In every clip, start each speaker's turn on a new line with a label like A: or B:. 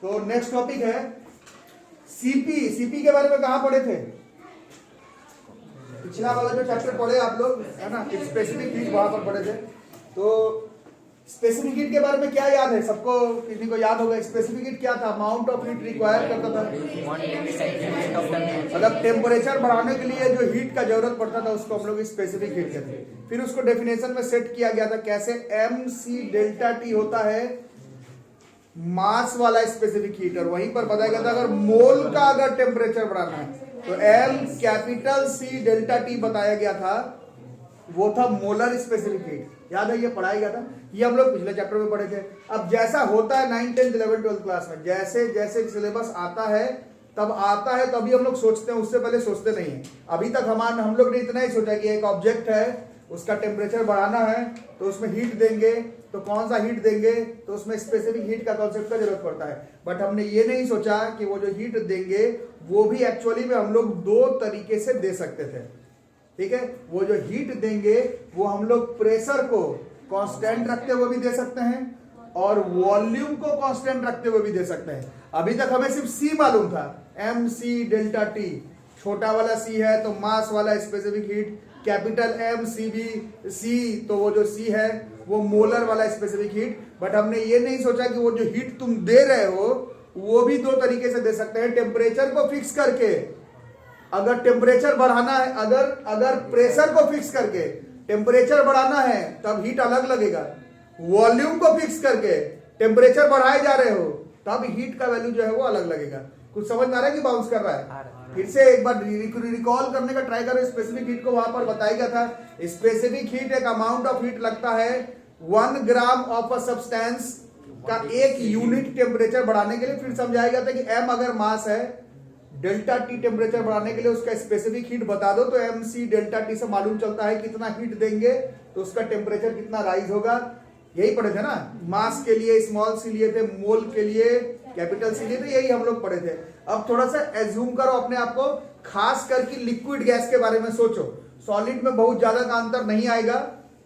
A: तो next topic है CP. CP के बारे में कहाँ पढ़े थे? पिछला वाला जो चैप्टर पढ़े आप लोग है ना, स्पेसिफिक हीट वहां पर पढ़े थे। तो स्पेसिफिक हीट के बारे में क्या याद है सबको? किसी को याद होगा स्पेसिफिक हीट क्या था? अमाउंट ऑफ हीट रिक्वायर करता था। मतलब टेम्परेचर बढ़ाने के लिए जो हीट का जरूरत पड़ता था उसको हम लोग स्पेसिफिक हीट कहते हैं। फिर उसको डेफिनेशन में सेट किया गया था कैसे, एम सी डेल्टा टी होता है मास वाला स्पेसिफिक हीट, और वहीं पर बताया गया था अगर मोल का अगर टेम्परेचर बढ़ाना है तो M capital C delta T बताया गया था, वो था मोलर स्पेसिफिक हीट। याद है ये पढ़ाया गया था, ये हम लोग पिछले चैप्टर में पढ़े थे। अब जैसा होता है 9th 10th 11th 12th class में, जैसे जैसे सिलेबस आता है तब आता है, तभी हम लोग सोचते हैं, उससे पहले सोचते नहीं है। अभी तक हम लोग ने इतना ही सोचा कि एक ऑब्जेक्ट है, उसका टेम्परेचर बढ़ाना है तो उसमें हीट देंगे, तो कौन सा हीट देंगे, तो उसमें स्पेसिफिक हीट का कॉन्सेप्ट का जरूरत पड़ता है। बट हमने ये नहीं सोचा कि वो जो हीट देंगे वो भी एक्चुअली में हम लोग दो तरीके से दे सकते थे। ठीक है, वो जो हीट देंगे वो हम लोग प्रेशर को कांस्टेंट रखते हुए भी दे सकते हैं और वॉल्यूम को कांस्टेंट रखते हुए भी दे सकते हैं। अभी तक हमें सिर्फ सी मालूम था, एम सी डेल्टा टी। छोटा वाला सी है तो मास वाला specific heat, capital M C V C तो वो जो सी है वो मोलर वाला स्पेसिफिक हीट। बट हमने ये नहीं सोचा कि वो जो हीट तुम दे रहे हो वो भी दो तरीके से दे सकते हैं। टेम्परेचर को फिक्स करके, अगर टेम्परेचर बढ़ाना है, अगर प्रेशर को फिक्स करके टेम्परेचर बढ़ाना है तब हीट अलग लगेगा। वॉल्यूम को फिक्स करके टेम्परेचर बढ़ाए जा रहे हो तब हीट का वैल्यू जो है वो अलग लगेगा। कुछ समझ में आ रहा है कि बाउंस कर रहा है? फिर से एक बार रिकॉल करने का ट्राई करो स्पेसिफिक हीट को। वहां पर बताया गया था स्पेसिफिक हीट एक अमाउंट ऑफ हीट लगता है 1 ग्राम ऑफ अ सब्सटेंस का 1 यूनिट टेम्परेचर बढ़ाने के लिए। फिर समझाया गया था कि एम अगर मास है, डेल्टा टी टेम्परेचर बढ़ाने के लिए उसका स्पेसिफिक हीट बता दो तो एम सी डेल्टा टी से मालूम चलता है कितना हीट देंगे तो उसका टेम्परेचर कितना राइज होगा। यही पढ़े थे ना, मास के लिए स्मॉल सी लिए थे, मोल के लिए कैपिटल सी लिए थे, यही हम लोग पढ़े थे। अब थोड़ा सा एज्यूम करो अपने आप को, खास करके लिक्विड गैस के बारे में सोचो। सॉलिड में बहुत ज्यादा का अंतर नहीं आएगा,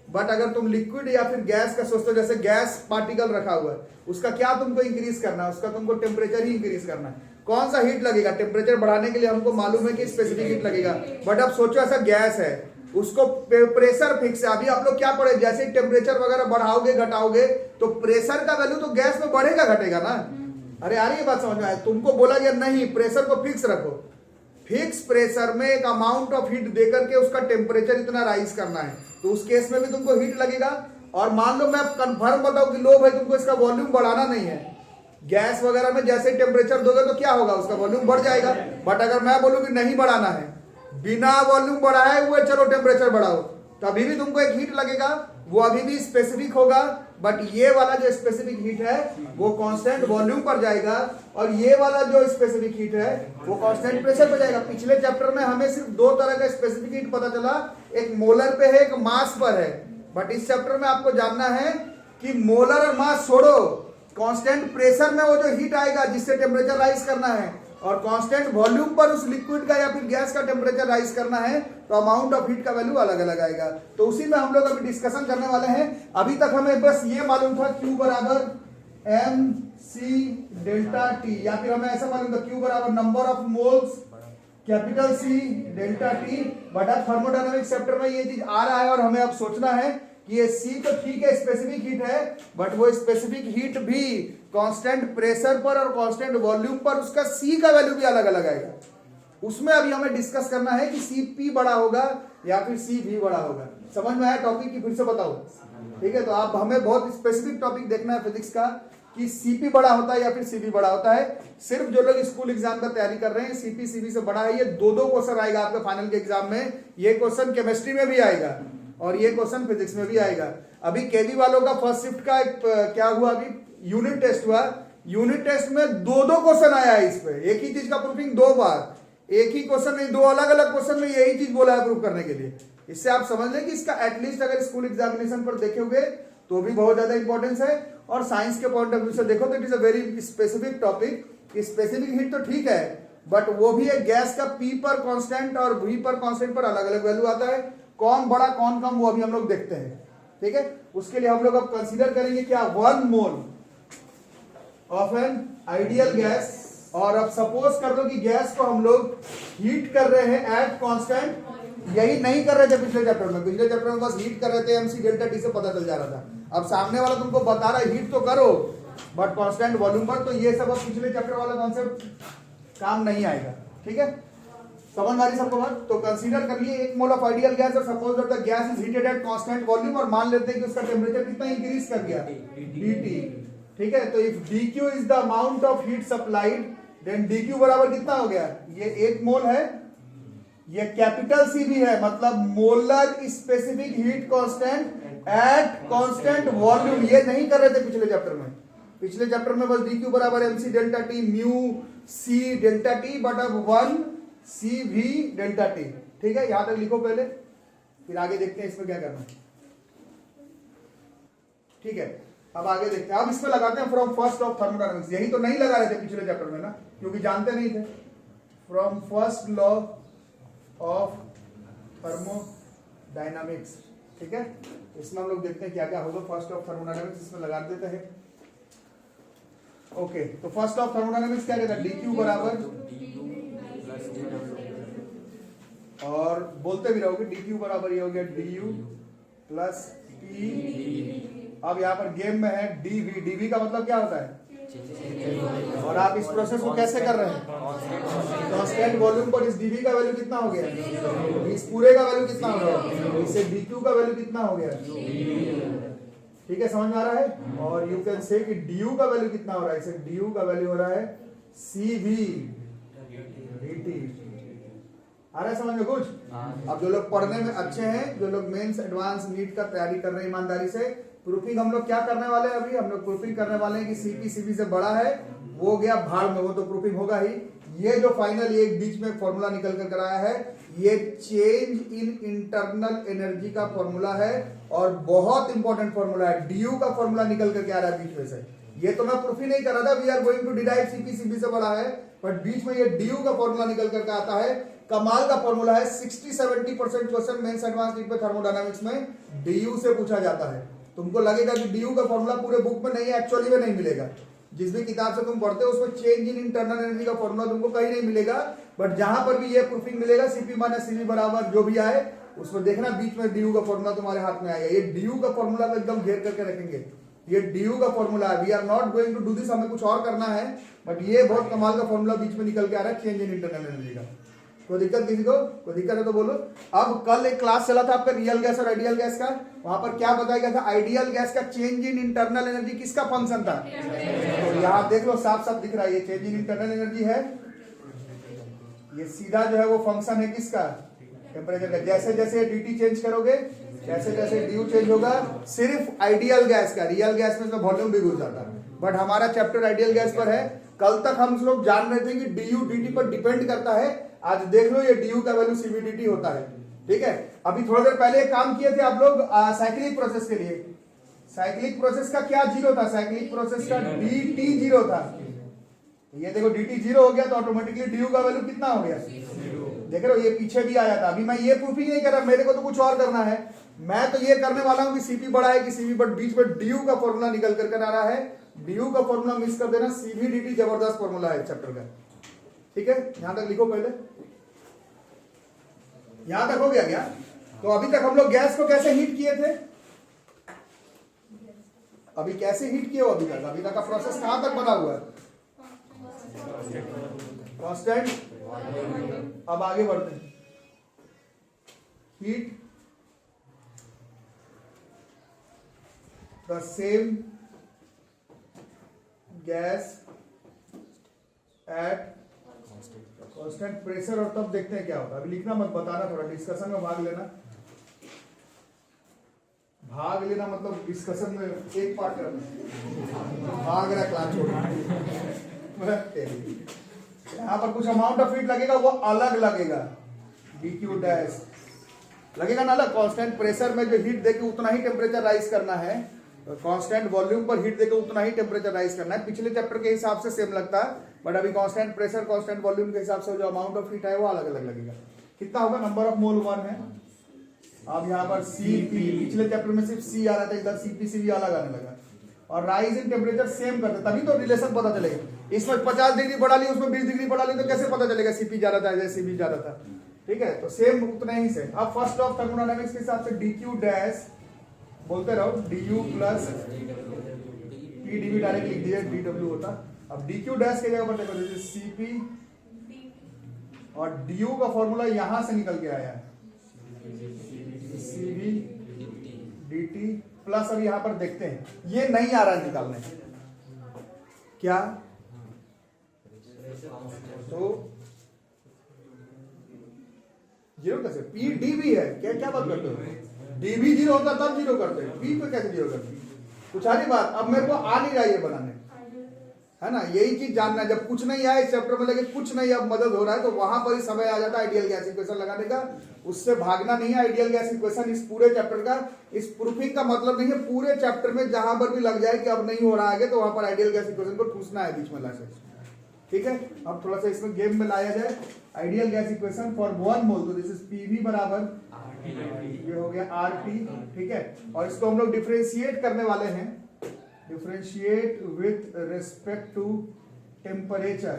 A: बट अगर तुम लिक्विड या फिर गैस का सोचते हो, जैसे गैस पार्टिकल रखा हुआ है, उसका क्या तुमको इंक्रीज करना है? उसका तुमको टेम्परेचर ही इंक्रीज करना है। कौन सा हीट लगेगा? टेम्परेचर बढ़ाने के लिए हमको मालूम है कि स्पेसिफिक हीट लगेगा। बट अब सोचो ऐसा गैस है, उसको प्रेशर फिक्स है। अभी आप लोग क्या पढ़े, जैसे टेम्परेचर वगैरह बढ़ाओगे घटाओगे तो प्रेशर का वैल्यू तो गैस में बढ़ेगा घटेगा ना। अरे यार ये बात समझ में आया? तुमको बोला गया नहीं, प्रेशर को फिक्स रखो। फिक्स प्रेशर में एक अमाउंट ऑफ हीट देकर के उसका टेम्परेचर इतना राइज करना है, तो उस केस में भी तुमको हीट लगेगा। और मान लो मैं कंफर्म बताऊं कि लो भाई तुमको इसका वॉल्यूम बढ़ाना नहीं है, गैस वगैरह में जैसे टेम्परेचर दोगे तो क्या होगा, उसका वॉल्यूम बढ़ जाएगा। बट अगर मैं बोलूं कि नहीं बढ़ाना है, बिना वॉल्यूम बढ़ाए हुए चलो टेम्परेचर बढ़ाओ, तो अभी भी तुमको एक हीट लगेगा, वो अभी भी स्पेसिफिक होगा। बट ये वाला जो स्पेसिफिक हीट है वो कांस्टेंट वॉल्यूम पर जाएगा, और ये वाला जो स्पेसिफिक हीट है वो कांस्टेंट प्रेशर पर जाएगा। पिछले चैप्टर में हमें सिर्फ दो तरह का स्पेसिफिक हीट पता चला, एक मोलर पे है, एक मास पर है। बट इस चैप्टर में आपको जानना है कि मोलर और मास छोड़ो, कांस्टेंट प्रेशर में वो जो हीट आएगा जिससे टेम्परेचर राइज करना है, और कांस्टेंट वॉल्यूम पर उस लिक्विड का या फिर गैस का टेम्परेचर राइज करना है, तो अमाउंट ऑफ हीट का वैल्यू अलग अलग आएगा। तो उसी में हम लोग अभी डिस्कशन करने वाले हैं। अभी तक हमें बस ये मालूम था Q बराबर एम सी डेल्टा टी, या फिर हमें ऐसा मालूम था Q बराबर number of moles capital C delta T. But अब थर्मोडायनामिक चैप्टर में ये चीज आ रहा है और हमें अब सोचना है कि ये सी तो ठीक है स्पेसिफिक हीट है, बट वो स्पेसिफिक हीट भी कांस्टेंट प्रेशर पर और कांस्टेंट वॉल्यूम पर उसका सी का वैल्यू भी अलग अलग आएगा। उसमें अभी हमें डिस्कस करना है कि सी पी बड़ा होगा या फिर सी भी बड़ा होगा। समझ में आया टॉपिक की? फिर से बताओ, ठीक है? तो आप हमें बहुत स्पेसिफिक टॉपिक देखना है फिजिक्स का कि सीपी बड़ा होता है या फिर सीबी बड़ा होता है। सिर्फ जो लोग स्कूल एग्जाम का तैयारी कर रहे हैं, सीपी सीबी से बड़ा है। ये दो क्वेश्चन आएगा आपके फाइनल के एग्जाम में। ये क्वेश्चन केमिस्ट्री में भी आएगा और ये क्वेश्चन फिजिक्स में भी आएगा। अभी केवी वालों का फर्स्ट शिफ्ट का क्या हुआ, अभी यूनिट टेस्ट हुआ। यूनिट टेस्ट में दो क्वेश्चन आया है इस पे, एक ही चीज का प्रूफिंग दो बार, एक ही क्वेश्चन नहीं, दो अलग अलग क्वेश्चन में यही चीज बोला है प्रूफ करने के लिए। इससे आप समझ लें कि इसका एटलीस्ट अगर स्कूल एग्जामिनेशन पर देखोगे तो भी बहुत ज्यादा इंपॉर्टेंस है, और साइंस के पॉइंट ऑफ व्यू से देखो तो it is a very specific topic. Specific heat तो ठीक है, बट वो भी है गैस का पी पर कांस्टेंट और वी पर कांस्टेंट पर अलग अलग वैल्यू आता है। कौन बड़ा कौन कम वो अभी हम लोग देखते हैं, ठीक है? उसके लिए हम लोग अब कंसीडर करेंगे क्या, 1 mole of an ideal gas. और अब सपोज कर लो कि गैस को हम लोग हीट कर रहे हैं एट कांस्टेंट, यही नहीं कर रहे थे पिछले चैप्टर में। पिछले चैप्टर में बस हीट कर रहे थे, mc डेल्टा टी से पता चल जा रहा था। अब सामने वाला तुमको बता रहा है हीट तो करो बट कांस्टेंट वॉल्यूम पर, तो ये सब अब पिछले चैप्टर वाला कॉन्सेप्ट काम नहीं आएगा। ठीक है, समझ में आ रही सबको बात? तो कंसीडर कर लिए 1 मोल ऑफ आइडियल गैस और suppose that the gas is heated at constant volume, और मान लेते हैं कि उसका टेम्परेचर कितना इंक्रीज कर गया, dt। ठीक है, तो if dq is the amount of heat supplied, then dq बराबर कितना हो गया, ये 1 मोल है, ये कैपिटल C भी है, मतलब molar specific heat constant at constant volume. ये नहीं कर रहे थे पिछले चैप्टर में। पिछले चैप्टर में बस dq बराबर mc delta T mu c delta T, but अब 1 cv डेल्टा टी। ठीक है, यहां तक लिखो पहले, फिर आगे देखते हैं इसमें क्या करना है। ठीक है, अब आगे देखते हैं। अब इसमें लगाते हैं फ्रॉम फर्स्ट ऑफ थर्मोडायनामिक्स। यही तो नहीं लगा रहे थे पिछले चैप्टर में ना, क्योंकि जानते नहीं थे। From first law of thermodynamics. ठीक है, इसमें हम लोग देखते हैं क्या क्या होगा। फर्स्ट ऑफ थर्मोडायनामिक्स इसमें लगा देते हैं। ओके, तो फर्स्ट ऑफ थर्मोडायनामिक्स क्या कहता है, dq बराबर, और बोलते भी रहोगे dq बराबर ये हो गया du प्लस t। अब यहाँ पर गेम में है dv। dv का मतलब क्या होता है, और आप इस प्रोसेस को कैसे कर रहे हैं, कांस्टेंट वॉल्यूम पर इस dv का वैल्यू कितना हो गया, इस पूरे का वैल्यू कितना हो गया, इससे dq का वैल्यू कितना हो गया। ठीक है, समझ में आ रहा है। और यू कैन से कि du का वैल्यू कितना हो रहा है, इससे du का वैल्यू हो रहा है cv dt। आ रहा है समझ में कुछ? अब जो लोग पढ़ने में अच्छे हैं, जो लोग मेंस एडवांस नीट का तैयारी कर रहे हैं ईमानदारी से, प्रूफिंग हम लोग क्या करने वाले हैं, अभी हम लोग प्रूफिंग करने वाले हैं कि सीपी सीबी से बड़ा है, वो गया भाड़ में, वो तो प्रूफिंग होगा ही। ये जो फाइनल ये बीच में फॉर्मूला निकल कर कराया है, ये चेंज इन इंटरनल एनर्जी का फॉर्मूला है, और बहुत इंपॉर्टेंट फॉर्मूला है। ड्यू का फॉर्मूला निकल करके आ रहा है बीच में से। ये तो मैं प्रूफ ही नहीं कर रहा था, we are going to derive CP CV से बड़ा है, बट बीच में ये ड्यू का फॉर्मूला निकल करके आता है। कमाल का फॉर्मूला है। 60-70% क्वेश्चन मेंस एडवांस नीट पे थर्मोडायनामिक्स में ड्यू से पूछा जाता है। तुमको लगेगा कि ड्यू का फॉर्मूला पूरे बुक में नहीं है, एक्चुअली में नहीं मिलेगा। जिस भी किताब से तुम पढ़ते हो उसमें चेंज इन इंटरनल एनर्जी का फॉर्मूला तुमको कहीं नहीं मिलेगा, बट जहां पर भी ये प्रूफिंग मिलेगा सीपी माइनस सीवी बराबर जो भी आए, उसमें देखना बीच में ड्यू का फॉर्मूला तुम्हारे हाथ में आएगा। ये ड्यू का फॉर्मूला को एकदम घेर करके रखेंगे। ये ड्यू का फॉर्मूला है। We are not going to do this, हमें कुछ और करना है, बट ये बहुत कमाल का फॉर्मूला बीच में निकल के आ रहा है चेंज इन इंटरनल एनर्जी का। कोई दिक्कत किसी को? कोई दिक्कत है तो बोलो। अब कल एक क्लास चला था आपका रियल गैस और आइडियल गैस का, वहां पर क्या बताया गया था, आइडियल गैस का चेंज इन इंटरनल एनर्जी किसका फंक्शन था। तो यहाँ देख लो साफ साफ दिख रहा है, ये चेंज इन इंटरनल एनर्जी है, ये सीधा जो है वो फंक्शन है किसका, टेम्परेचर का। जैसे जैसे dt चेंज करोगे, जैसे जैसे ड्यू चेंज होगा, सिर्फ आइडियल गैस का, रियल गैस में इसमें वॉल्यूम भी घुस जाता है, बट हमारा चैप्टर आइडियल गैस पर है। कल तक हम लोग जान रहे थे कि du dt पर डिपेंड करता है, आज देख लो ये du का वैल्यू cvdt होता है। ठीक है, अभी थोड़ी देर पहले एक काम किए थे आप लोग साइक्लिक प्रोसेस के लिए। साइक्लिक प्रोसेस का क्या जीरो था, साइक्लिक प्रोसेस का dt जीरो था। ये देखो dt जीरो हो गया तो ऑटोमेटिकली du का वैल्यू कितना हो गया, देख रहे हो ये पीछे भी आया था। अभी मैं ये प्रूफ ही नहीं कर रहा, मेरे को तो कुछ और करना है। मैं तो ये करने वाला हूं कि सीपी बड़ा है कि सीवी, बट बीच में ड्यू का फॉर्मूला निकल कर आ रहा है। ड्यू का फॉर्मूला मिस कर देना, सीवी dt जबरदस्त फॉर्मूला है चैप्टर का। ठीक है, यहां तक लिखो पहले, यहां तक हो गया क्या? तो अभी तक हम लोग गैस को कैसे हीट किए थे, अभी कैसे हीट किए हो अभी तक का प्रोसेस कहां तक बना हुआ है, कांस्टेंट। अब आगे बढ़ते हैं, heat the same gas at constant pressure, और तब देखते हैं क्या होता है। अभी लिखना मत, बताना, थोड़ा डिस्कशन में भाग लेना। भाग लेना मतलब डिस्कशन में एक पार्ट करना, भाग रहा क्लास छोड़। यहाँ पर कुछ अमाउंट ऑफ हीट लगेगा, वो अलग लगेगा, dq डैश लगेगा ना अलग। कांस्टेंट प्रेशर में जो हीट देके उतना ही टेम्परेचर राइज करना है, कांस्टेंट वॉल्यूम पर हीट देके उतना ही टेम्परेचर राइज करना है। पिछले चैप्टर के हिसाब से सेम लगता है, बट अभी कांस्टेंट प्रेशर कांस्टेंट वॉल्यूम के हिसाब से जो अमाउंट ऑफ हीट है वो अलग अलग लगेगा। कितना होगा, नंबर ऑफ मोल 1 है। अब यहाँ पर Cp, पिछले चैप्टर में सिर्फ C आ रहा था, इधर Cp भी अलग आने लगा। और राइज इन टेम्परेचर सेम करते, तभी तो रिलेशन पता चलेगा। इसमें 50 डिग्री बढ़ा ली, उसमें 20 डिग्री बढ़ा ली, तो कैसे पता चलेगा सीपी ज्यादा था या सीबी ज्यादा था? ठीक है, तो सेम उतना ही से। अब फर्स्ट ऑफ थर्मोडायनेमिक्स के हिसाब से dq डैश बोलते रहो, du plus p dv direct लिख दीजिए, dw होता। अब dq डैश की जगह पर देखो, जैसे cp और du का फॉर्मूला यहां से निकल के आया है, cv dt प्लस। अब यहां पर देखते हैं, ये नहीं आ रहा है निकालने, क्या तो जीरो कैसे? पी डी भी है क्या? क्या बात करते हो? डी भी जीरो होता तब जीरो करते हैं, पी पे कैसे जीरो करते हैं? कुछ सारी बात। अब मेरे को आ नहीं रहा है ये बनाने, है ना, यही चीज जानना है। जब कुछ नहीं आया इस चैप्टर में, लगे कुछ नहीं अब मदद हो रहा है, तो वहां पर ही समय आ जाता है आइडियल गैस इक्वेशन लगाने का। उससे भागना नहीं है। आइडियल गैस इक्वेशन इस पूरे चैप्टर का, इस प्रूफिंग का मतलब नहीं है, पूरे चैप्टर में जहां पर भी लग जाए कि अब नहीं हो रहा आगे, तो वहां पर आइडियल गैस इक्वेशन को ठूसना है बीच में लास्ट। ठीक है, अब थोड़ा सा इसमें गेम में लाया जाए। आइडियल गैस इक्वेशन फॉर 1 मोल, तो दिस इज पीवी बराबर, ये हो गया आरटी। ठीक है, और इसको हम लोग डिफरेंशिएट करने वाले हैं, differentiate with respect to temperature.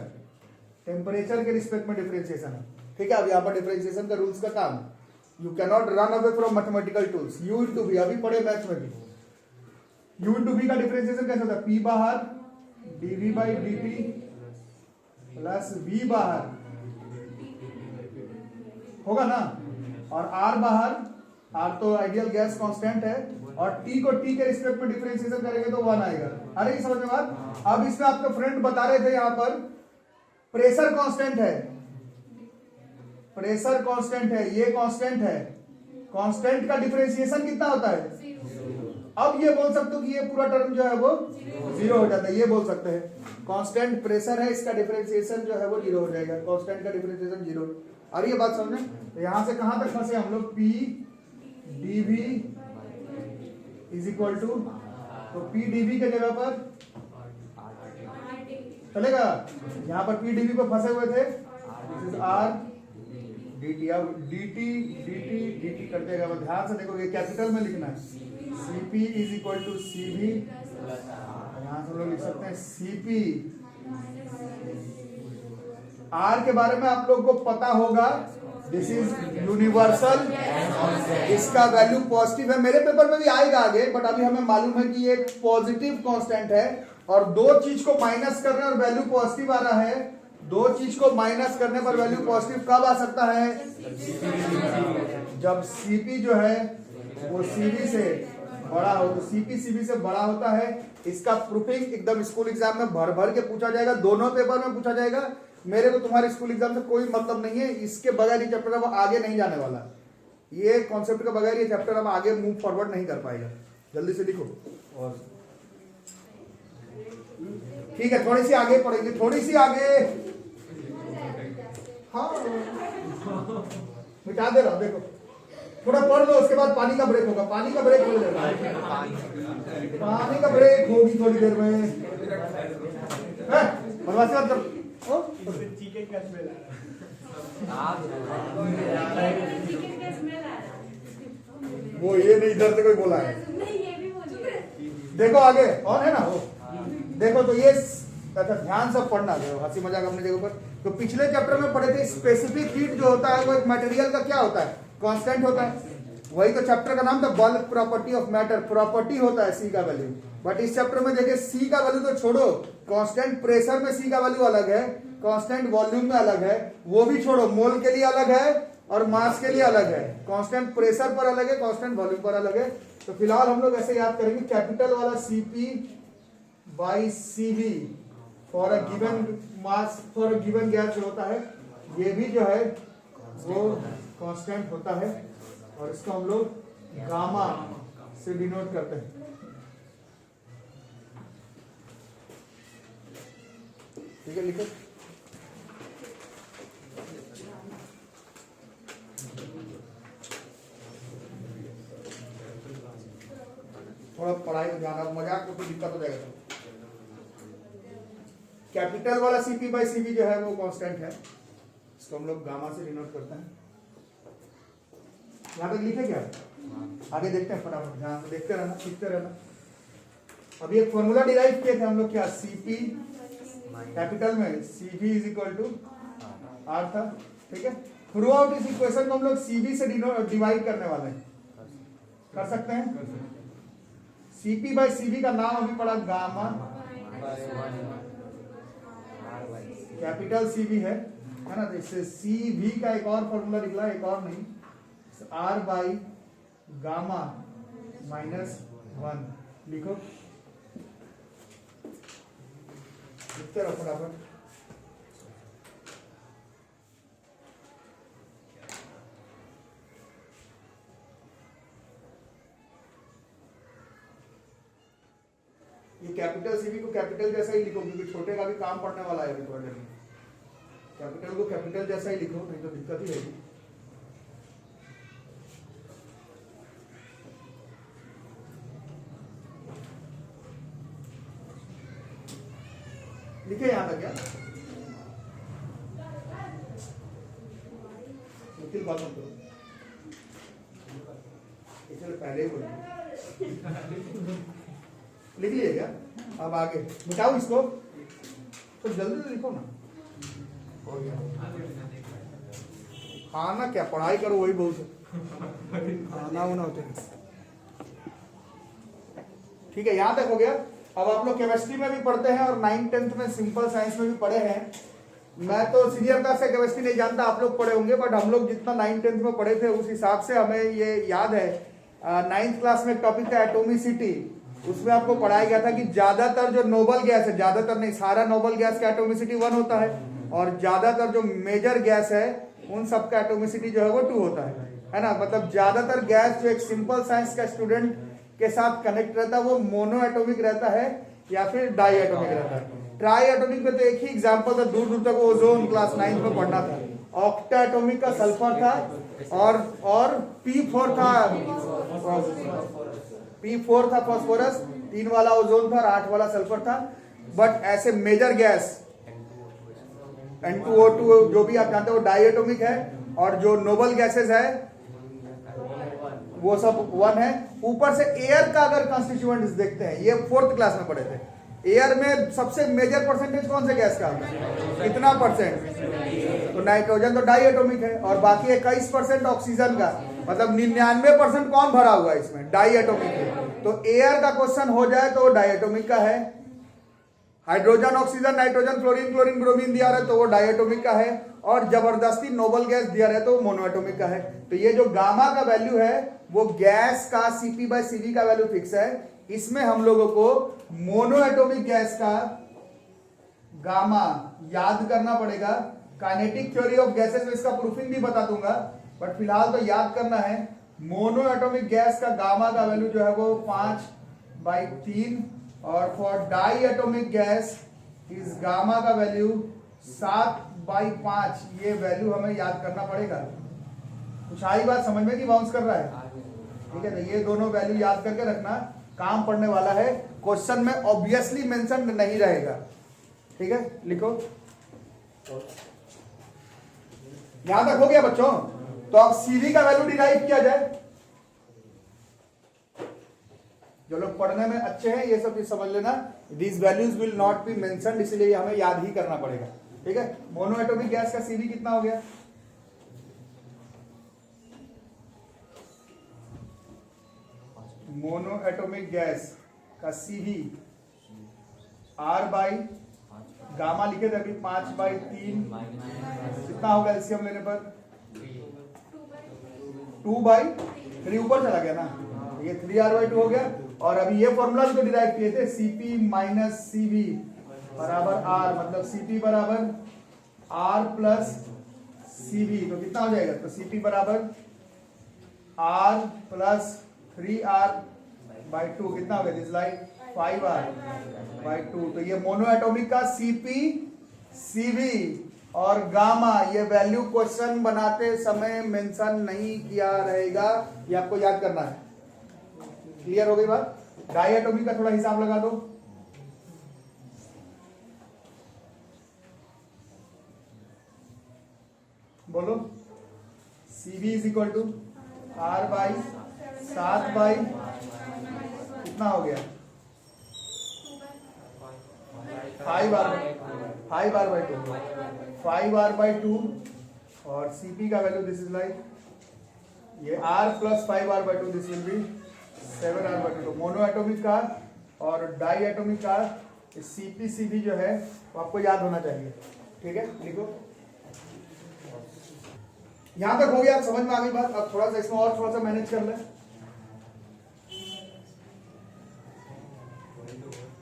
A: Temperature के रिस्पेक्ट में डिफरेंशिएशन है। ठीक है, अब यहाँ पर डिफरेंशिएशन का रूल्स का काम, you cannot run away from mathematical tools. U into v, अभी पढ़े मैथ्स में भी, यू इंटू बी का डिफरेंशिएशन कैसे होता है? पी बाहर dv by d plus v बाहर होगा ना, और आर बाहर, आर तो आइडियल गैस कांस्टेंट है, और टी को टी के रिस्पेक्ट में डिफरेंशिएशन करेंगे तो 1 आएगा। अरे ये समझ में बात? अब इसमें आपके फ्रेंड बता रहे थे, यहां पर प्रेशर कांस्टेंट है, प्रेशर कांस्टेंट है, ये कांस्टेंट है, कांस्टेंट का डिफरेंशिएशन कितना होता है? अब ये बोल सकते हो कि ये पूरा टर्म जो है वो जीरो हो जाता है, ये बोल सकते हैं कांस्टेंट प्रेशर है, इसका डिफरेंशिएशन जो है वो जीरो हो जाएगा, कांस्टेंट का डिफरेंशिएशन जीरो। और ये बात समझे? तो यहां से कहां तक फंसे हम लोग? P dv is equal to, तो पी डीवी के जगह पर चलेगा, यहां पर पी डीवी पे फंसे हुए थे, दिस इज आर dt। अब dt dt dt करते हैं, ध्यान से देखो, ये कैपिटल में लिखना है, Cp is equal to Cv, यहां से हम लोग लिख सकते हैं Cp। R के बारे में आप लोग को पता होगा, दिस इज यूनिवर्सल, इसका वैल्यू पॉजिटिव है, मेरे पेपर में भी आएगा आगे, बट अभी हमें मालूम है कि ये पॉजिटिव कांस्टेंट है, और दो चीज को माइनस करने और वैल्यू पॉजिटिव आ रहा है। दो चीज को माइनस करने पर वैल्यू पॉजिटिव कब आ सकता है? जब Cp जो है वो Cv से बड़ा हो, तो Cp Cv से बड़ा होता है। इसका प्रूफिंग एकदम स्कूल एग्जाम में भर भर के पूछा जाएगा, दोनों पेपर में पूछा जाएगा। मेरे को तुम्हारे स्कूल एग्जाम से कोई मतलब नहीं है, इसके बगैर ये चैप्टर अब आगे नहीं जाने वाला, ये कॉन्सेप्ट के बगैर ये चैप्टर अब आगे मूव फॉरवर्ड नहीं कर पाएगा। जल्दी से लिखो। और ठीक है, थोड़ी सी आगे पढ़ेंगे, थोड़ी सी आगे, हाँ मिटा दे रहा हूं, देखो थोड़ा पढ़ लो, उसके बाद पानी का ब्रेक होगा, पानी का ब्रेक हो जाएगा, पानी का ब्रेक होगी थोड़ी देर में। बदमाशी मत करो।
B: चिकन का स्मेल आ रहा है।
A: वो ये नहीं, इधर से कोई बोला है, देखो आगे और है ना वो, देखो तो ये अच्छा ध्यान से पढ़ना, दो हंसी मजाक अपनी जगह पर। तो पिछले चैप्टर में पढ़े थे, स्पेसिफिक हीट जो होता है वो एक मटेरियल का क्या होता है? कांस्टेंट होता है। वही तो चैप्टर का नाम था, bulk property of matter, property होता है सी का वैल्यू। बट इस चैप्टर में देखिए सी का वैल्यू तो छोड़ो, कांस्टेंट प्रेशर में सी का वैल्यू अलग है, कांस्टेंट वॉल्यूम में अलग है, वो भी छोड़ो, मोल के लिए अलग है और मास के लिए अलग है, कांस्टेंट प्रेशर पर अलग है, कांस्टेंट वॉल्यूम पर अलग है। तो फिलहाल हम लोग ऐसे याद करेंगे, कैपिटल वाला Cp by Cv for a given mass, for a given gas जो होता है, ये भी जो है वो कांस्टेंट होता है, और इसको हम लोग गामा से डिनोट करते हैं। ठीक है, लिखो। थोड़ा पढ़ाई में ध्यान, अब मजाक को तो दिक्कत हो जाएगा। कैपिटल वाला Cp बाई Cv जो है वो कांस्टेंट है, इसको हम लोग गामा से डिनोट करते हैं। यहां तक लिखे क्या? आगे देखते हैं, फटाफट ध्यान से देखते रहना, सीखते रहना। अभी एक फॉर्मूला डिराइव किए थे हम लोग, क्या? Cp कैपिटल में Cv is equal to R था, ठीक है। थ्रू आउट इस इक्वेशन को हम लोग Cv से डिवाइड करने वाले हैं, कर सकते हैं। Cp बाय Cv का नाम अभी पड़ा गामा, कैपिटल Cv है ना। तो इससे Cv का एक और फॉर्मूला निकला, एक और नहीं, R बाई गामा माइनस 1 लिखो, लिखते रहो फटाफट। ये कैपिटल सीवी को कैपिटल जैसा ही लिखो, क्योंकि छोटे का भी काम पड़ने वाला है अभी थोड़ी देर में। कैपिटल को कैपिटल जैसा ही लिखो, नहीं तो दिक्कत ही रहेगी। लिखे यहां तक क्या? मुश्किल बात मत करो, इसलिए पहले ही बोल लिख लिए क्या? अब आगे मिटाओ इसको, तो जल्दी से लिखो ना। हो गया, खाना क्या, पढ़ाई करो वही बहुत है, खाना होना होते हैं। ठीक है, यहां तक हो गया। अब आप लोग केमिस्ट्री में भी पढ़ते हैं और 9th-10th में सिंपल साइंस में भी पढ़े हैं। मैं तो सीनियर क्लास से केमिस्ट्री नहीं जानता, आप लोग पढ़े होंगे, बट हम लोग जितना 9th-10th में पढ़े थे उस हिसाब से हमें ये याद है। 9th क्लास में एक टॉपिक था एटोमिसिटी, उसमें आपको पढ़ाया गया था कि ज्यादातर जो नोबल गैस है, ज्यादातर नहीं सारा नोबल गैस का एटोमिसिटी 1 होता है, और ज्यादातर जो मेजर गैस है उन सब का एटोमिसिटी जो है वो 2 होता है ना। मतलब ज्यादातर गैस जो एक सिंपल साइंस का स्टूडेंट के साथ कनेक्ट रहता है वो मोनो एटोमिक रहता है या फिर डाई एटोमिक रहता है। ट्राई एटोमिक में तो एक ही एग्जांपल था, दूर दूर तक ओजोन क्लास 9th में पढ़ना था। ऑक्टा एटोमिक का सल्फर था और P4 था, P4 था फास्फोरस, 3 वाला ओजोन था और 8 वाला सल्फर था। बट ऐसे मेजर गैस N2O2 जो भी आप जानते हो डाई एटोमिक है, और जो नोबल गैसेस है वो सब 1 है। ऊपर से एयर का अगर कंस्टिट्यूएंट्स देखते हैं, ये 4th क्लास में पढ़े थे, एयर में सबसे मेजर परसेंटेज कौन से गैस का होता है, कितना परसेंट? तो नाइट्रोजन तो डाई एटोमिक है, और बाकी 21% ऑक्सीजन का, मतलब 99% कौन भरा हुआ है इसमें, डाई एटोमिक है। तो एयर का क्वेश्चन हो जाए तो डाई एटोमिक का है। Hydrogen, oxygen, nitrogen, chlorine, bromine दिया रहे तो वो डायटोमिक का है, और जबरदस्ती नोबल गैस दिया रहे तो वो मोनोएटोमिक का है। तो ये जो गामा का वैल्यू है वो गैस का Cp/Cv का वैल्यू फिक्स है। इसमें हम लोगों को मोनोएटोमिक गैस का गामा याद करना पड़ेगा। काइनेटिक थ्योरी ऑफ गैसेस में इसका प्रूफिंग भी बता दूंगा, बट फिलहाल तो याद करना है। मोनोएटोमिक गैस का गामा का वैल्यू जो है वो 5/3, और फॉर डाई एटोमिक गैस इस गामा का वैल्यू 7/5। ये वैल्यू हमें याद करना पड़ेगा। कुछ आई बात समझ में कि बाउंस कर रहा है? ठीक है, तो ये दोनों वैल्यू याद करके रखना, काम पड़ने वाला है। क्वेश्चन में ऑब्वियसली मेंशन नहीं रहेगा। ठीक है, लिखो। यहां तक हो गया बच्चों? तो अब सीवी का वैल्यू डिराइव किया जाए। जो लोग पढ़ने में अच्छे हैं ये सब चीज समझ लेना, these values will not be mentioned, इसलिए हमें याद ही करना पड़ेगा। ठीक है, मोनोएटोमिक गैस का सीवी कितना हो गया? मोनोएटोमिक गैस का सीवी R बाई गामा लिखे थे अभी 5/3, कितना होगा एलसीएम लेने पर? 2/3 ऊपर चला गया ना, ये 3R/2 हो गया। और अभी ये फॉर्मूला जो डिराइव किए थे Cp-Cv बराबर R, मतलब Cp बराबर R प्लस Cv, तो कितना हो जाएगा? तो Cp बराबर R प्लस 3R/2, कितना हो गया? This like 5R/2। तो ये मोनोएटोमिक का Cp-Cv और गामा, ये वैल्यू क्वेश्चन बनाते समय मेंशन नहीं किया रहेगा, ये आपको याद करना है। क्लियर हो गई बात? डायटोमिक का थोड़ा हिसाब लगा दो। बोलो। Cv is equal to R/7 कितना हो गया? 5r/2 और Cp का वैल्यू दिस इज लाइक ये r plus 5r/2 this will be 7r/2। Mono atomic का और डाई एटॉमिक का Cp जो है वो आपको याद होना चाहिए। ठीक है, लिखो। यहां तक हो गया, आप समझ में आ गई बात। अब थोड़ा सा इसमें और थोड़ा सा मैनेज कर ले।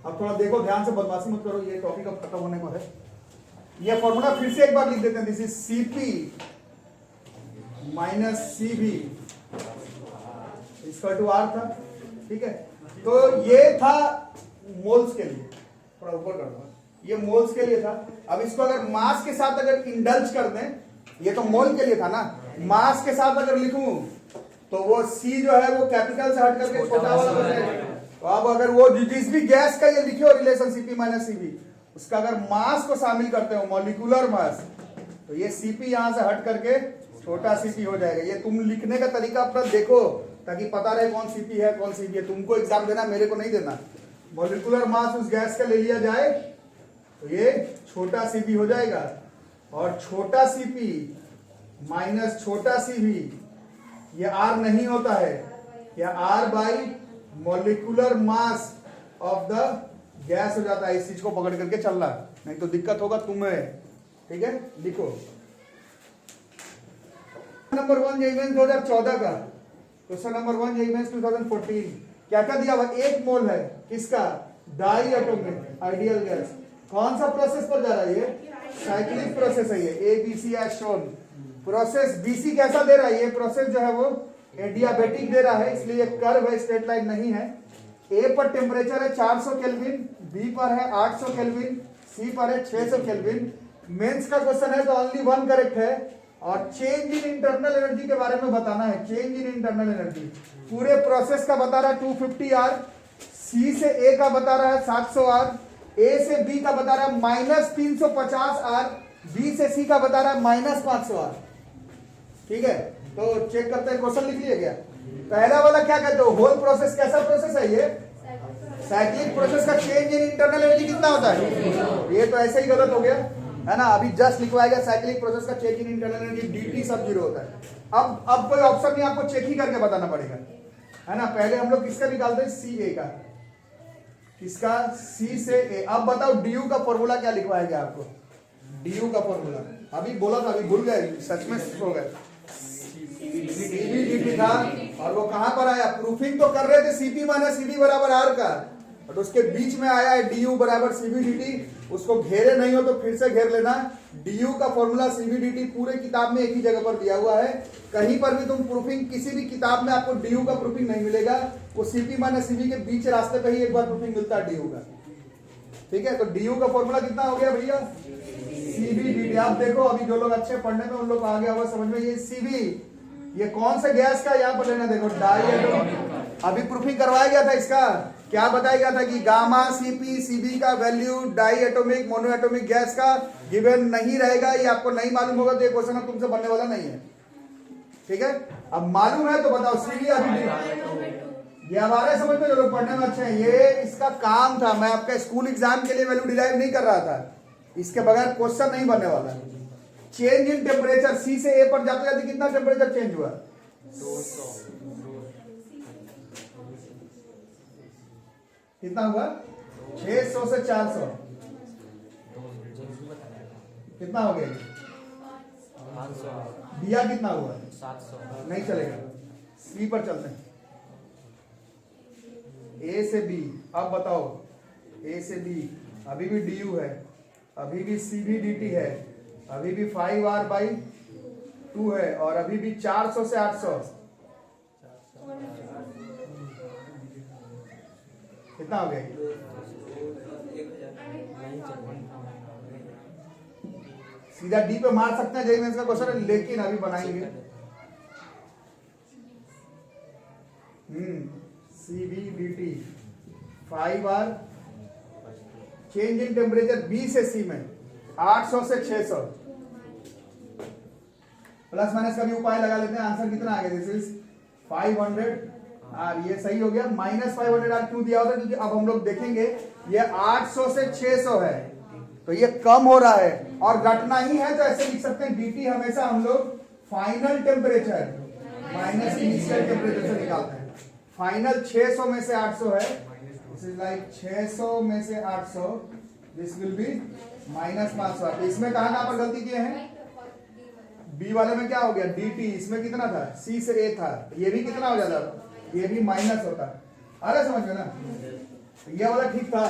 A: अब थोड़ा देखो, ध्यान से, बदमाशी मत करो, ये टॉपिक अब खत्म होने को है। ये फॉर्मूला फिर से एक बार लिख देते हैं। This is Cp minus Cv equal to R था। ठीक है, तो ये था मोल्स के लिए, थोड़ा ऊपर कर दो, ये मोल्स के लिए था। अब इसको अगर मास के साथ अगर इंडल्ज कर दें, ये तो मोल के लिए था ना, मास के साथ अगर लिखूं तो वो C जो है वो कैपिटल से हट करके छोटा वाला बन जाएगा। तो अब अगर वो जिस भी गैस का ये लिखे हो रिलेशन Cp माइनस Cv, उसका अगर मास को शामिल करते हो, मॉलिक्यूलर मास, तो ये Cp यहां से हट करके छोटा Cp हो जाएगा। ये तुम लिखने का तरीका अपना देखो ताकि पता रहे कौन Cp है कौन Cv है। तुमको एग्जाम देना, मेरे को नहीं देना। मॉलिक्यूलर मास उस गैस का ले लिया जाए तो ये छोटा Cp हो जाएगा, और छोटा Cp माइनस छोटा Cv ये R नहीं होता है, या R by molecular mass of the gas हो जाता है। इस चीज को पकड़ करके चलना, नहीं तो दिक्कत होगा तुम्हें। ठीक है, लिखो। नंबर 1 जेईमेंस 2014 का क्वेश्चन नंबर 1 जेईमेंस 2014 क्या क्या दिया हुआ? 1 मोल है किसका? Diatomic ideal gas. कौन सा प्रोसेस पर जा रहा है? ये साइक्लिक प्रोसेस है। ये ABC as shown. Process BC कैसा दे रहा है? ये प्रोसेस जो है वो एडियाबेटिक दे रहा है, इसलिए कर्व है, स्ट्रेट लाइन नहीं है। A पर टेम्परेचर है 400 केल्विन, B पर है 800 केल्विन, C पर है 600 केल्विन। मेंस का क्वेश्चन है तो ओनली 1 करेक्ट है, और चेंज इन इंटरनल एनर्जी के बारे में बताना है। चेंज इन इंटरनल एनर्जी पूरे प्रोसेस का बता रहा है 250 R, C से A का बता रहा है 700 R, A से B का बता रहा है माइनस 350 R, B से C का बता रहा है माइनस 500 R। ठीक है, तो चेक करते हैं। क्वेश्चन लिख लिया गया? पहला वाला क्या कहते हो? होल प्रोसेस कैसा प्रोसेस है? ये साइक्लिक प्रोसेस का चेंज इन इंटरनल एनर्जी कितना होता है? ये तो ऐसे ही गलत हो गया है ना। अभी जस्ट लिखवाया गया साइक्लिक प्रोसेस का change in internal energy dt सब 0 होता है। अब कोई ऑप्शन नहीं, आपको चेक ही करके बताना पड़ेगा, है ना। पहले हम लोग किसका निकालते हैं? CA का। किसका? C से A। अब बताओ du का फॉर्मूला क्या लिखवाया गया आपको? du का फॉर्मूला अभी बोला था, अभी भूल गए, सच में हो गए। Cv dt था, और वो कहां पर आया? प्रूफिंग तो कर रहे थे Cp माइनस Cv बराबर R का, और उसके बीच में आया है du बराबर Cv dt। उसको घेरे नहीं हो तो फिर से घेर लेना। du का फॉर्मूला Cv dt पूरे किताब में एक ही जगह पर दिया हुआ है। कहीं पर भी तुम प्रूफिंग, किसी भी किताब में आपको du का प्रूफिंग नहीं मिलेगा। वो Cp माइनस Cv के बीच रास्ते पे ही एक बार प्रूफिंग मिलता है du का। ठीक है, तो du का फॉर्मूला कितना हो गया भैया? Cv dt। आप देखो, अभी जो लोग अच्छे पढ़ने में उन लोग आ गया हुआ समझ में। ये Cv, ये कौन सा गैस का? यहाँ पर लेना, देखो डाई एटॉमिक। अभी प्रूफिंग करवाया गया था इसका, क्या बताया गया था कि गामा Cp Cv का value diatomic monoatomic gas का गिवन नहीं रहेगा। ये आपको नहीं मालूम होगा तो ये क्वेश्चन अब तुमसे बनने वाला नहीं है। ठीक है, अब मालूम है तो बताओ। Cv अभी ये हमारे समझ में जो लोग पढ़ने में अच्छे हैं, ये इसका काम था। मैं आपका स्कूल एग्जाम के लिए वैल्यू डिराइव नहीं कर रहा था, इसके बगैर क्वेश्चन नहीं बनने वाला। चेंज इन टेम्परेचर C से A पर जाते जाते कितना टेम्परेचर चेंज हुआ?
B: 200।
A: कितना हुआ? 600 से 400 कितना हो गया?
B: 500।
A: दिया कितना हुआ?
B: 700।
A: नहीं चलेगा, C पर चलते हैं। A से B, अब बताओ A से B अभी भी du है, अभी भी Cv dt है, अभी भी 5R/2 है, और अभी भी 400 से 800 कितना हो गया? सीधा डी पे मार सकते हैं जेई मेंस का क्वेश्चन है, लेकिन अभी बनाएंगे। Cv dt 5R, change in temperature B से C में 800 से 600। प्लस माइनस का भी उपाय लगा लेते हैं। आंसर कितना आ गया? दिस इज 500 आर, ये सही हो गया। -500 आर क्यों दिया होता है? क्योंकि अब हम लोग देखेंगे ये 800 से 600 है तो ये कम हो रहा है और घटना ही है तो ऐसे लिख सकते हैं dt हमेशा हम लोग final temperature minus initial temperature से निकालते हैं। फाइनल 600 में से 800 है, दिस इज लाइक 600 में से 800, दिस विल बी -500। तो इसमें कहां पर गलती किए हैं? बी वाले में क्या हो गया dt, इसमें कितना था? c से a था, ये भी कितना हो जाता? ये भी माइनस होता। अरे समझ में ना, ये वाला ठीक था,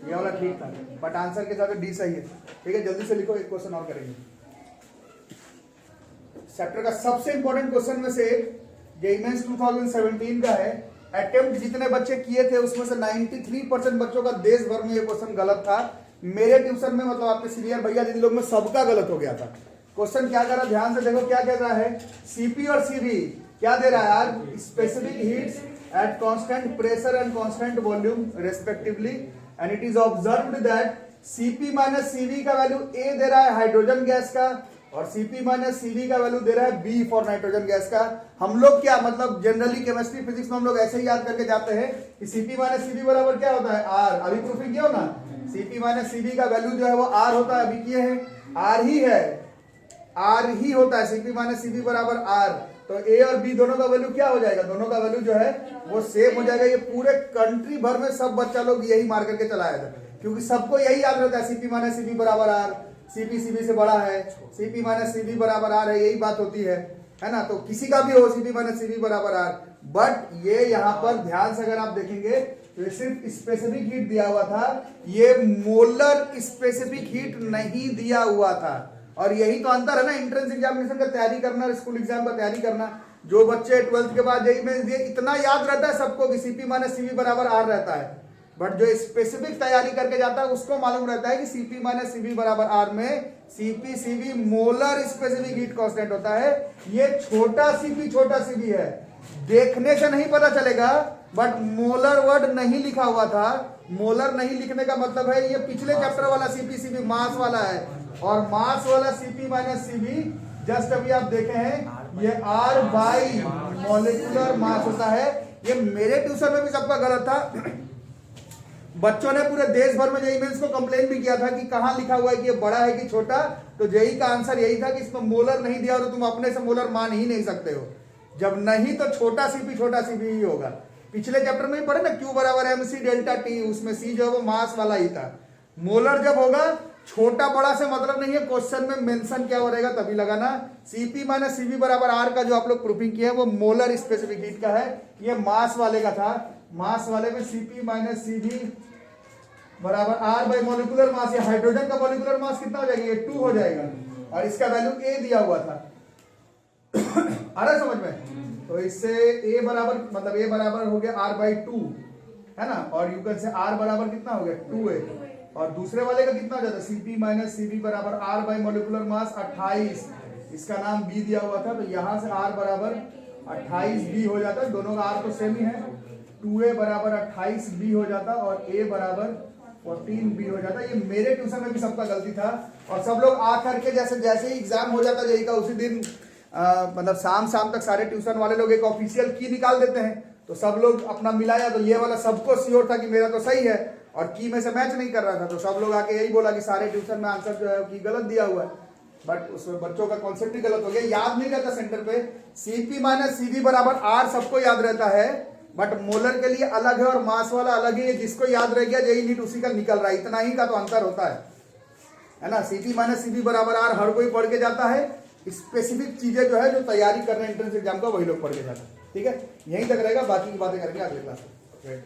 A: ये वाला ठीक था, बट आंसर के साथ डी सही है। ठीक है, जल्दी से लिखो, एक क्वेश्चन और करेंगे। चैप्टर का सबसे इंपॉर्टेंट क्वेश्चन में से एक जेईई मेंस 2017 का है। अटेम्प्ट जितने बच्चे किए थे उसमें से 93% बच्चों का देश भर में ये क्वेश्चन गलत था। मेरे ट्यूशन में मतलब आपके सीनियर भैया जिन लोग में सबका गलत हो गया था। क्वेश्चन क्या कर रहा है, ध्यान से देखो क्या कह रहा है। सीपी और सीवी क्या दे रहा है यार? Specific heats at constant pressure and constant volume respectively, and it is observed that CP minus CV का वैल्यू ए दे रहा है हाइड्रोजन गैस का, और सीपी माइनस सीवी का वैल्यू दे रहा है बी फॉर नाइट्रोजन गैस का। हम लोग क्या मतलब जनरली केमिस्ट्री फिजिक्स में हम लोग ऐसे ही याद करके जाते हैं कि सीपी माइनस सीवी बराबर क्या होता है? आर। अभी प्रूफिंग किया हो ना, सीपी माइनस सीवी का वैल्यू जो है वो आर होता है। अभी किए हैं आर ही है, आर ही होता है। सीपी माइनस सीवी बराबर आर, तो ए और बी दोनों का वैल्यू क्या हो जाएगा? दोनों का वैल्यू जो है वो सेम हो जाएगा। ये पूरे कंट्री भर में सब बच्चा लोग यही मार करके चलाया था, क्योंकि सबको यही याद रहता है सीपी माइनस सीवी बराबर आर, सीपी सीवी से बड़ा है, सीपी माइनस सीवी बराबर आर है, यही बात होती है ना। तो किसी का भी हो सीपी माइनस सीवी बराबर आर, बट ये यहाँ पर ध्यान से अगर आप देखेंगे तो ये सिर्फ स्पेसिफिक हीट दिया हुआ था, ये मोलर स्पेसिफिक हीट नहीं दिया हुआ था। और यही तो अंतर है ना एंट्रेंस एग्जामिनेशन का तैयारी करना और स्कूल एग्जाम का तैयारी करना। जो बच्चे 12th के बाद जेईई में दिए, इतना याद रहता है सबको कि सीपी माइनस सीवी बराबर आर रहता है, बट जो स्पेसिफिक तैयारी करके जाता है उसको मालूम रहता है कि सीपी माइनस सीवी बराबर आर में CP CV molar specific heat constant होता है। ये छोटा सीवी है, देखने से नहीं पता चलेगा, बट मोलर वर्ड नहीं लिखा हुआ था। मोलर नहीं लिखने का मतलब है ये पिछले चैप्टर वाला सीपी सीवी मास वाला है, और मास वाला सीपी माइनस सीवी जस्ट अभी आप देखे हैं ये आर बाई मॉलिक्यूलर मास होता है। ये मेरे ट्यूशन में भी सबका गलत था। बच्चों ने पूरे देश भर में जेईई मेंस को कंप्लेन भी किया था कि कहां लिखा हुआ है कि ये बड़ा है कि छोटा, तो जेईई का आंसर यही था कि इसमें मोलर नहीं दिया हो तो तुम अपने से मोलर मान ही नहीं सकते हो। जब नहीं तो छोटा सीपी ही होगा। पिछले चैप्टर में ही पढ़े ना, क्यू बराबर एमसी डेल्टा टी, उसमें सी जो है वो मास वाला ही था। मोलर जब होगा, छोटा बड़ा से मतलब नहीं है, क्वेश्चन में मेंशन क्या हो रहेगा तभी लगाना। सीपी माइनस सीवी बराबर आर का जो आप लोग प्रूफिंग किया है वो मोलर स्पेसिफिक हीट का है, ये मास वाले का था। मास वाले में सीपी माइनस सीवी बराबर आर बाई मॉलिक्यूलर मास, ये हाइड्रोजन का मॉलिक्यूलर मास कितना हो जाएगा? ये 2 हो जाएगा, और इसका वैल्यू ए दिया हुआ था। आ रहा समझ में? तो इससे ए बराबर मतलब ए बराबर हो गया आर बाई 2 है ना, और यू कैन से आर बराबर कितना हो गया 2a, और दूसरे वाले का कितना हो जाता है? सीपी माइनस सीवी बराबर आर बाई मॉलिक्यूलर मास 28, इसका नाम बी दिया हुआ था, तो यहां से आर बराबर 28 बी हो जाता है। दोनों का आर तो सेम ही है, 2a बराबर 28 बी हो जाता, और a बराबर 14 बी हो जाता। ये मेरे ट्यूशन में भी सबका गलती था, और सब लोग आ करके जैसे ही एग्जाम हो जाता जेईई का उसी दिन मतलब शाम तक सारे ट्यूशन वाले लोग एक ऑफिशियल की निकाल देते हैं, तो सब लोग अपना मिलाया, तो ये वाला सबको श्योर था कि मेरा तो सही है, और की में से मैच नहीं कर रहा था, तो सब लोग आके यही बोला कि सारे ट्यूशन में आंसर जो है की गलत दिया हुआ है। बट उसमें बच्चों का कॉन्सेप्ट ही गलत हो गया, याद नहीं रहता सेंटर पे। सीपी माइनस सीवी बराबर आर सबको याद रहता है, बट मोलर के लिए अलग है और मास वाला अलग है। जिसको याद रह गया जेईई नीट उसी का निकल रहा है, इतना ही का तो अंतर होता है ना। सीपी माइनस सीवी बराबर आर हर कोई पढ़ के जाता है, स्पेसिफिक चीजें जो है जो तैयारी कर रहे हैं एंट्रेंस एग्जाम का वही लोग पढ़ के जाते हैं। ठीक है, यहीं तक रहेगा, बाकी की बातें करेंगे अगले क्लास में।